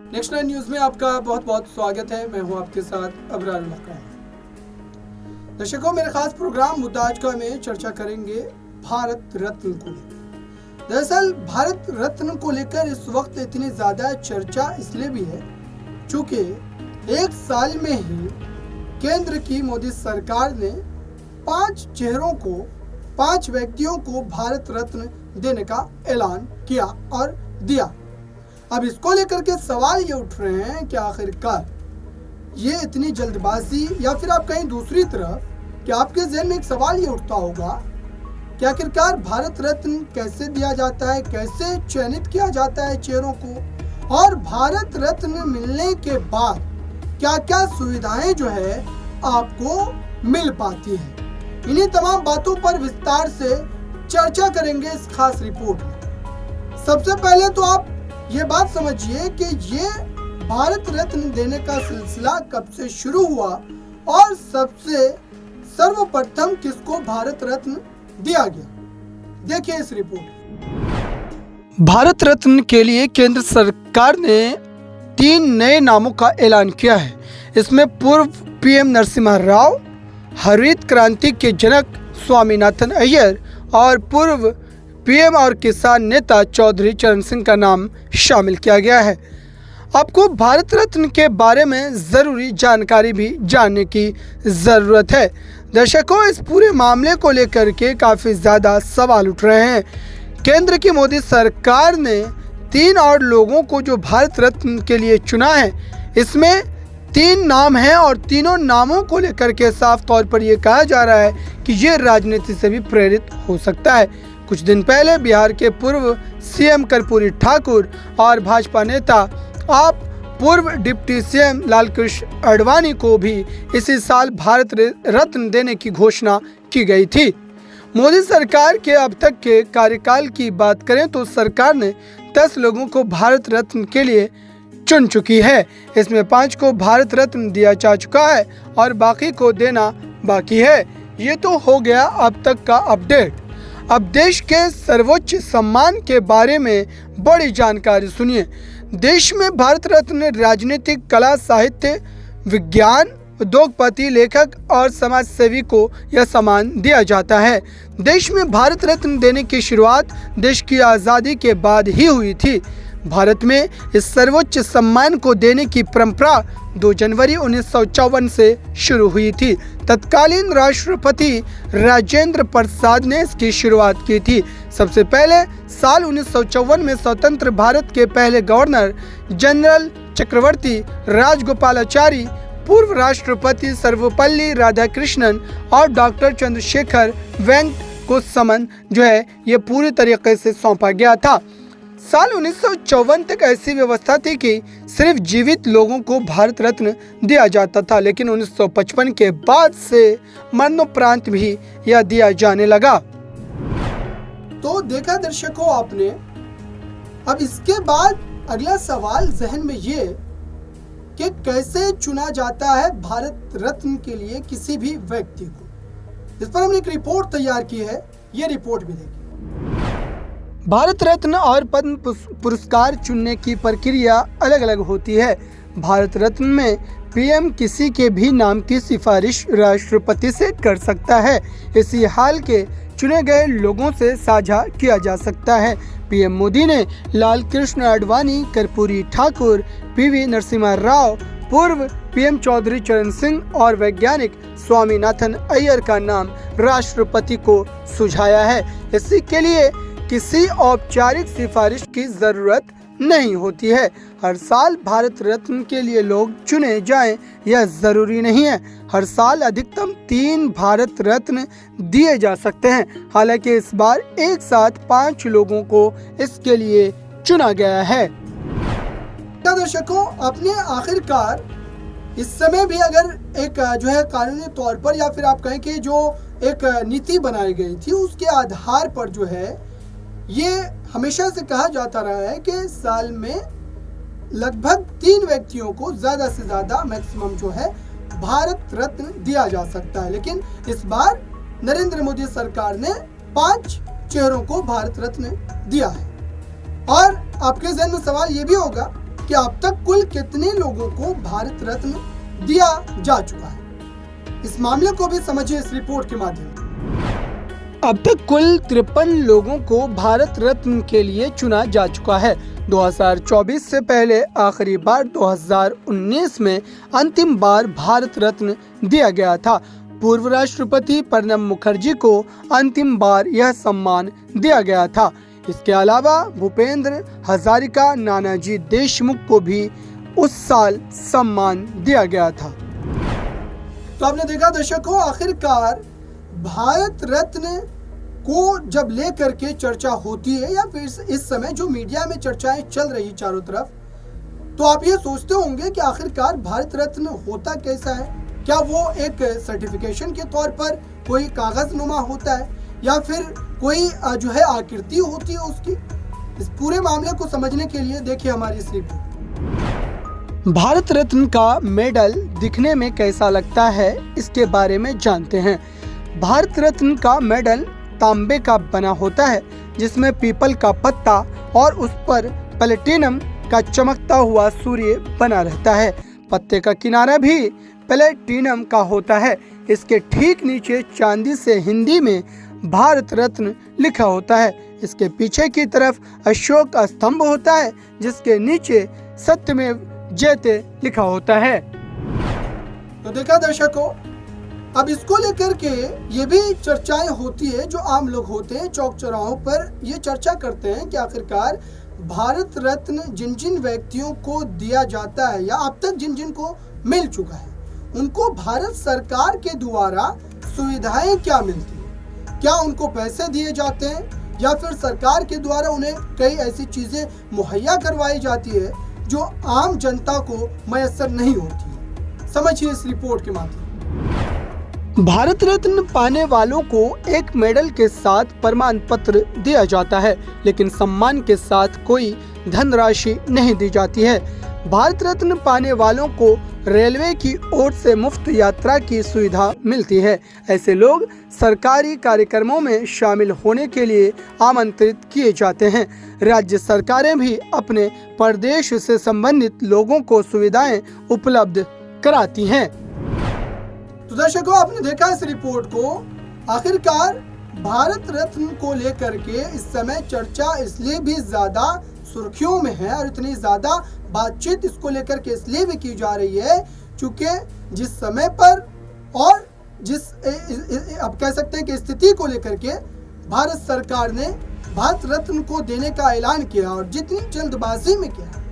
Next 9 news में आपका बहुत बहुत स्वागत है। मैं हूं आपके साथ अबरार लखा। दर्शकों, मेरे खास प्रोग्राम मुद्दा आज का में चर्चा करेंगे भारत रत्न को लेकर। दरअसल भारत रत्न को लेकर इस वक्त इतनी ज्यादा चर्चा इसलिए भी है क्योंकि एक साल में ही केंद्र की मोदी सरकार ने 5 चेहरों को, 5 व्यक्तियों को भारत रत्न देने का ऐलान किया और दिया। अब इसको लेकर के सवाल ये उठ रहे हैं कि आखिरकार ये इतनी जल्दबाजी, या फिर आप कहीं दूसरी तरफ कि आपके जहन में एक सवाल ये उठता होगा कि आखिरकार भारत रत्न कैसे दिया जाता है, कैसे चयनित किया जाता है चेहरों को, और भारत रत्न मिलने के बाद क्या क्या सुविधाएं जो है आपको मिल पाती है। इन्हीं तमाम बातों पर विस्तार से चर्चा करेंगे इस खास रिपोर्ट में। सबसे पहले तो आप ये बात समझिए कि ये भारत रत्न देने का सिलसिला कब से शुरू हुआ और सबसे सर्वप्रथम किसको भारत रत्न दिया गया। देखिए इस रिपोर्ट। भारत रत्न के लिए केंद्र सरकार ने 3 नए नामों का ऐलान किया है। इसमें पूर्व पीएम नरसिम्हा राव, हरित क्रांति के जनक स्वामीनाथन अय्यर और पूर्व पीएम और किसान नेता चौधरी चरण सिंह का नाम शामिल किया गया है। आपको भारत रत्न के बारे में ज़रूरी जानकारी भी जानने की ज़रूरत है। दर्शकों, इस पूरे मामले को लेकर के काफ़ी ज़्यादा सवाल उठ रहे हैं। केंद्र की मोदी सरकार ने 3 और लोगों को जो भारत रत्न के लिए चुना है, इसमें 3 नाम हैं और तीनों नामों को लेकर के साफ तौर पर यह कहा जा रहा है कि ये राजनीति से भी प्रेरित हो सकता है। कुछ दिन पहले बिहार के पूर्व सीएम कर्पूरी ठाकुर और भाजपा नेता आप पूर्व डिप्टी सीएम लालकृष्ण आडवाणी को भी इसी साल भारत रत्न देने की घोषणा की गई थी। मोदी सरकार के अब तक के कार्यकाल की बात करें तो सरकार ने 10 लोगों को भारत रत्न के लिए चुन चुकी है। इसमें 5 को भारत रत्न दिया जा चुका है और बाकी को देना बाकी है। ये तो हो गया अब तक का अपडेट। अब देश के सर्वोच्च सम्मान के बारे में बड़ी जानकारी सुनिए। देश में भारत रत्न राजनीतिक, कला, साहित्य, विज्ञान, उद्योगपति, लेखक और समाज सेवी को यह सम्मान दिया जाता है। देश में भारत रत्न देने की शुरुआत देश की आज़ादी के बाद ही हुई थी। भारत में इस सर्वोच्च सम्मान को देने की परंपरा 2 जनवरी 1954 से शुरू हुई थी। तत्कालीन राष्ट्रपति राजेंद्र प्रसाद ने इसकी शुरुआत की थी। सबसे पहले साल 1954 में स्वतंत्र भारत के पहले गवर्नर जनरल चक्रवर्ती राजगोपालाचारी, पूर्व राष्ट्रपति सर्वपल्ली राधाकृष्णन और डॉक्टर चंद्रशेखर वेंकट को समन जो है ये पूरी तरीके से सौंपा गया था। साल 1954 तक ऐसी व्यवस्था थी कि सिर्फ जीवित लोगों को भारत रत्न दिया जाता था, लेकिन 1955 के बाद से मरणोपरांत भी यह दिया जाने लगा। तो देखा दर्शकों आपने। अब इसके बाद अगला सवाल जहन में ये कि कैसे चुना जाता है भारत रत्न के लिए किसी भी व्यक्ति को। इस पर हमने एक रिपोर्ट तैयार की है, ये रिपोर्ट भी देखिए। भारत रत्न और पद्म पुरस्कार चुनने की प्रक्रिया अलग अलग होती है। भारत रत्न में पीएम किसी के भी नाम की सिफारिश राष्ट्रपति से कर सकता है। इसी हाल के चुने गए लोगों से साझा किया जा सकता है। पीएम मोदी ने लालकृष्ण आडवाणी, कर्पूरी ठाकुर, पीवी नरसिम्हा राव, पूर्व पीएम चौधरी चरण सिंह और वैज्ञानिक स्वामीनाथन अय्यर का नाम राष्ट्रपति को सुझाया है। इसी के लिए किसी औपचारिक सिफारिश की जरूरत नहीं होती है। हर साल भारत रत्न के लिए लोग चुने जाएं यह जरूरी नहीं है। हर साल अधिकतम 3 भारत रत्न दिए जा सकते हैं। हालांकि इस बार एक साथ 5 लोगों को इसके लिए चुना गया है। दर्शकों, अपने आखिरकार इस समय भी अगर एक जो है कानूनी तौर पर, या फिर आप कहें कि जो एक नीति बनाई गई थी उसके आधार पर जो है ये हमेशा से कहा जाता रहा है कि साल में लगभग 3 व्यक्तियों को ज़्यादा से ज़्यादा मैक्सिमम जो है भारत रत्न दिया जा सकता है। लेकिन इस बार नरेंद्र मोदी सरकार ने 5 चेहरों को भारत रत्न दिया है। और आपके जहन में सवाल ये भी होगा कि अब तक कुल कितने लोगों को भारत रत्न दिया जा चुका है। इस मामले को भी समझिए इस रिपोर्ट के माध्यम से। अब तक कुल 53 लोगों को भारत रत्न के लिए चुना जा चुका है। 2024 से पहले आखिरी बार 2019 में अंतिम बार भारत रत्न दिया गया था। पूर्व राष्ट्रपति प्रणब मुखर्जी को अंतिम बार यह सम्मान दिया गया था। इसके अलावा भूपेंद्र हजारिका, नानाजी देशमुख को भी उस साल सम्मान दिया गया था। तो आपने देखा दर्शकों, आखिरकार भारत रत्न को जब लेकर के चर्चा होती है या फिर इस समय जो मीडिया में चर्चाएं चल रही चारों तरफ, तो आप ये सोचते होंगे कि आखिरकार भारत रत्न होता कैसा है। क्या वो एक सर्टिफिकेशन के तौर पर कोई कागज नुमा होता है या फिर कोई जो है आकृति होती है उसकी। इस पूरे मामले को समझने के लिए देखिए हमारी इस रिपोर्ट। भारत रत्न का मेडल दिखने में कैसा लगता है, इसके बारे में जानते हैं। भारत रत्न का मेडल तांबे का बना होता है, जिसमें पीपल का पत्ता और उस पर प्लेटिनम का चमकता हुआ सूर्य बना रहता है। पत्ते का किनारा भी प्लेटिनम का होता है। इसके ठीक नीचे चांदी से हिंदी में भारत रत्न लिखा होता है। इसके पीछे की तरफ अशोक स्तंभ होता है, जिसके नीचे सत्यमेव जयते लिखा होता है। तो देखा दर्शकों, अब इसको लेकर के ये भी चर्चाएं होती है। जो आम लोग होते हैं चौक चौराहों पर ये चर्चा करते हैं कि आखिरकार भारत रत्न जिन जिन व्यक्तियों को दिया जाता है या अब तक जिन जिन को मिल चुका है, उनको भारत सरकार के द्वारा सुविधाएं क्या मिलती है। क्या उनको पैसे दिए जाते हैं या फिर सरकार के द्वारा उन्हें कई ऐसी चीजें मुहैया करवाई जाती है जो आम जनता को मैसर नहीं होती है। समझिए इस रिपोर्ट के माध्यम। भारत रत्न पाने वालों को एक मेडल के साथ प्रमाण पत्र दिया जाता है, लेकिन सम्मान के साथ कोई धनराशि नहीं दी जाती है। भारत रत्न पाने वालों को रेलवे की ओर से मुफ्त यात्रा की सुविधा मिलती है। ऐसे लोग सरकारी कार्यक्रमों में शामिल होने के लिए आमंत्रित किए जाते हैं। राज्य सरकारें भी अपने प्रदेश से संबंधित लोगों को सुविधाएं उपलब्ध कराती हैं। तो दर्शकों, आपने देखा इस रिपोर्ट को। आखिरकार भारत रत्न को लेकर के इस समय चर्चा इसलिए भी ज्यादा सुर्खियों में है और इतनी ज्यादा बातचीत इसको लेकर के इसलिए भी की जा रही है क्योंकि जिस समय पर और जिस अब कह सकते हैं कि स्थिति को लेकर के भारत सरकार ने भारत रत्न को देने का ऐलान किया और जितनी जल्दबाजी में किया,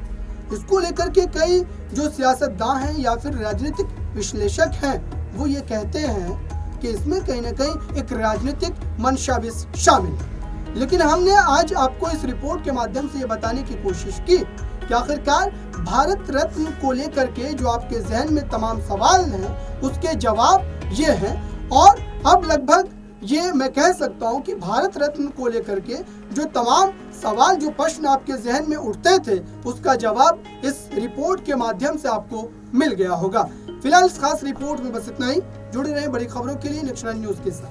इसको लेकर के कई जो सियासतदान हैं या फिर राजनीतिक विश्लेषक हैं वो ये कहते हैं कि इसमें कहीं ना कहीं एक राजनीतिक मंशा भी शामिल है। लेकिन हमने आज आपको इस रिपोर्ट के माध्यम से ये बताने की कोशिश की कि आखिरकार भारत रत्न को लेकर के जो आपके जहन में तमाम सवाल हैं उसके जवाब ये हैं और अब लगभग ये मैं कह सकता हूँ कि भारत रत्न को लेकर के जो तमाम सवाल जो प्रश्न आपके जहन में उठते थे उसका जवाब इस रिपोर्ट के माध्यम से आपको मिल गया होगा। फिलहाल इस खास रिपोर्ट में बस इतना ही। जुड़े रहें बड़ी खबरों के लिए नेक्स्ट न्यूज़ के साथ।